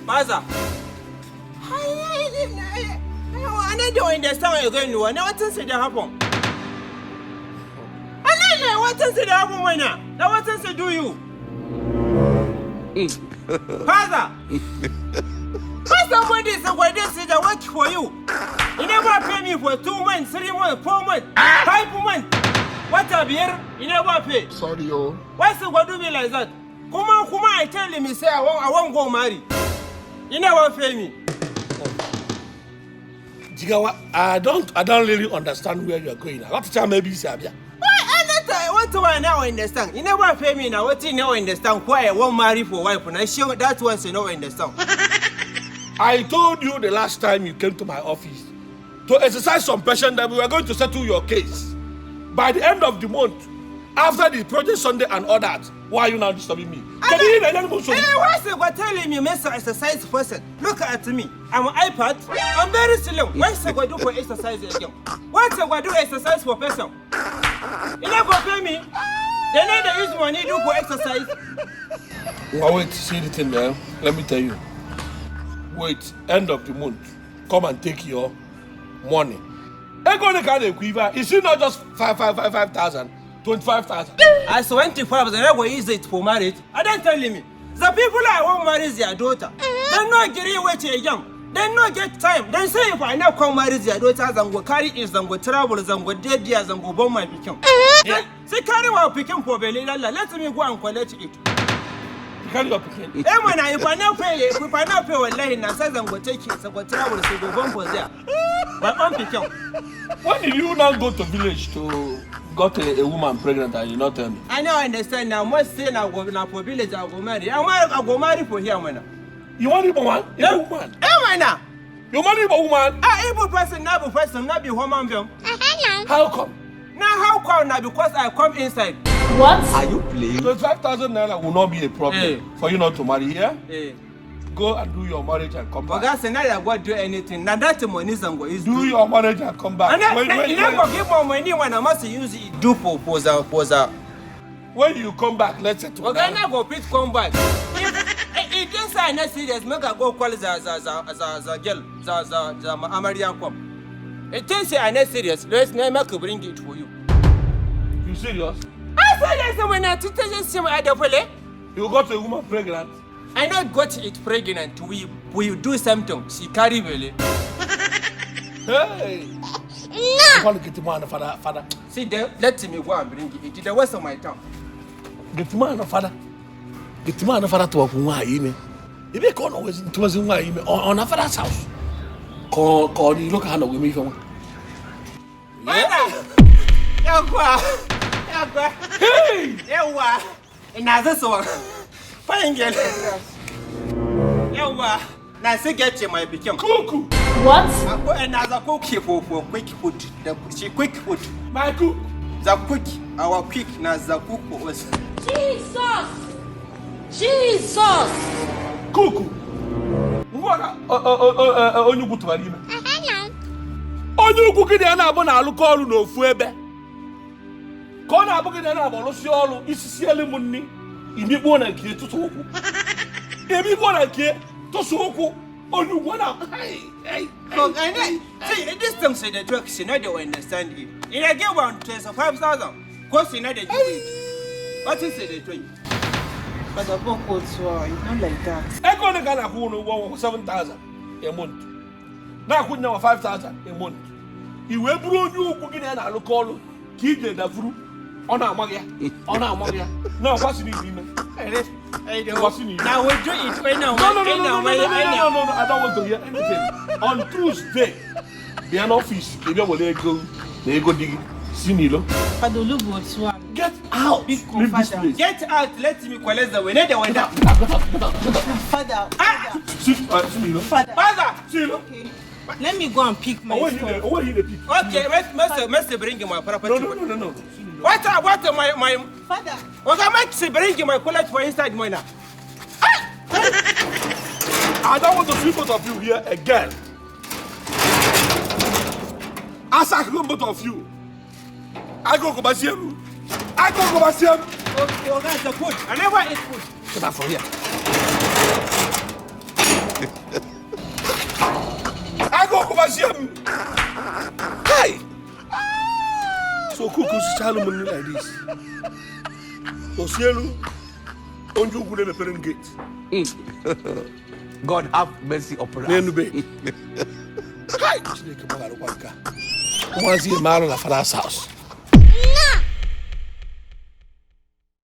Maza. I don't understand what you're going to do. Now, what else did happen? What else did happen right now? Now, what else do you? Father! Somebody is going to work for you. You never pay me for 2 months, 3 months, 4 months, 5 months. What a beer? You never pay. Sorry, yo. What's the do me like that? Come on, I tell him, say I won't go marry. You never pay me. Jigawa, I don't really understand where you are going. What time maybe Sabia? What do I now understand? You never pay me now. What you now understand? Why I won't marry for wife? And I sure that was you know understand. I told you the last time you came to my office to exercise some patience that we were going to settle your case. By the end of the month, after the project Sunday and all that, why are you now disturbing me? Can you hear the what's the telling me, Mr. Exercise person? Look at me. I'm an iPad. I'm very slow. What's the do for exercise again? What's the do exercise for person? You never pay me. They never use money do for exercise. Well, wait, see the thing there. Let me tell you. Wait, end of the month, come and take your money. Is it not just 5,000, 25,000? I 25,000. I will use it for marriage. I don't tell me. The people I want marry their daughter. They not getting wait young. They not get time. They say if I now come marry their daughters and go carry is and go travel and go dead years and go bomb my picking. Say carry my picking for Belly. Let me go and collect it. Carry your picking. If I now pay a line and says I'm going to take it, so go travel to go bomb for there. But I'm picking. When did you now go to village to got a woman pregnant and you not tell me? I now understand now. Must say now go now for village I go marry. I go marry for here man. You want a woman? A woman? Man. You marry a woman? Able person, not be woman being. How come? Now how come now? Because I come inside. What? Are you playing? 25,000 naira will not be a problem for you not to marry here. Go and do your marriage and come back. But now I won't do anything. Now that money is going to do your marriage and come back. You never give more money when I must use it. Do for when you come back, let's say to okay, now go please come back. It is I not serious. Make a go call the girl, the American come. It is I not serious. Let's never bring it for you. You serious? I said yes when I tell you you got a woman pregnant. I not got it pregnant. We do something. She carry belly. Hey. No. Want to get man, father. See there, let me go and bring it. It's the west of my town. Get man, father. Get man, father to walk one. If you can't always to us on a father's house. Call you look at me from. Hey! Yawa! Another song. Fine girl. Yawa! Now say get you my become. Cuckoo! What? I put another cookie for quick food. She quick food. My cook. The quick, our quick now the cook was. Jesus! Cuckoo! What? On you go to Alina. On you cookie, and I'm going to call you no fuebe. Kona abuke na abolo si olu isisiele munni imi bo na kie to soku emi bo na kie to soku onu go na hey see this thing say the truck she not dey understand it in a get 125,000 cost in the what is the truck but the book was not like that e go na kana hu no 7,000 a month na hu na 5,000 a month iwe buru onyu ogu gina na alukolu ki je da furu ona amagia no what's in it now we do it right now no I don't want to hear anything on Tuesday the office if you will go dig sinilo get out leave this place get out let me collect the winner the winner father okay let me go and pick my okay let's bring my property no what my father what am I bring my collect for inside mine now I don't want to see both of you here again as I come both of you I go Basiem okay, the food I never eat food get out from here I go over him. Hey! So cook is Salomon like this. Osielu, on you could have a gate. God have mercy upon us. Hi! Once he married a father's house.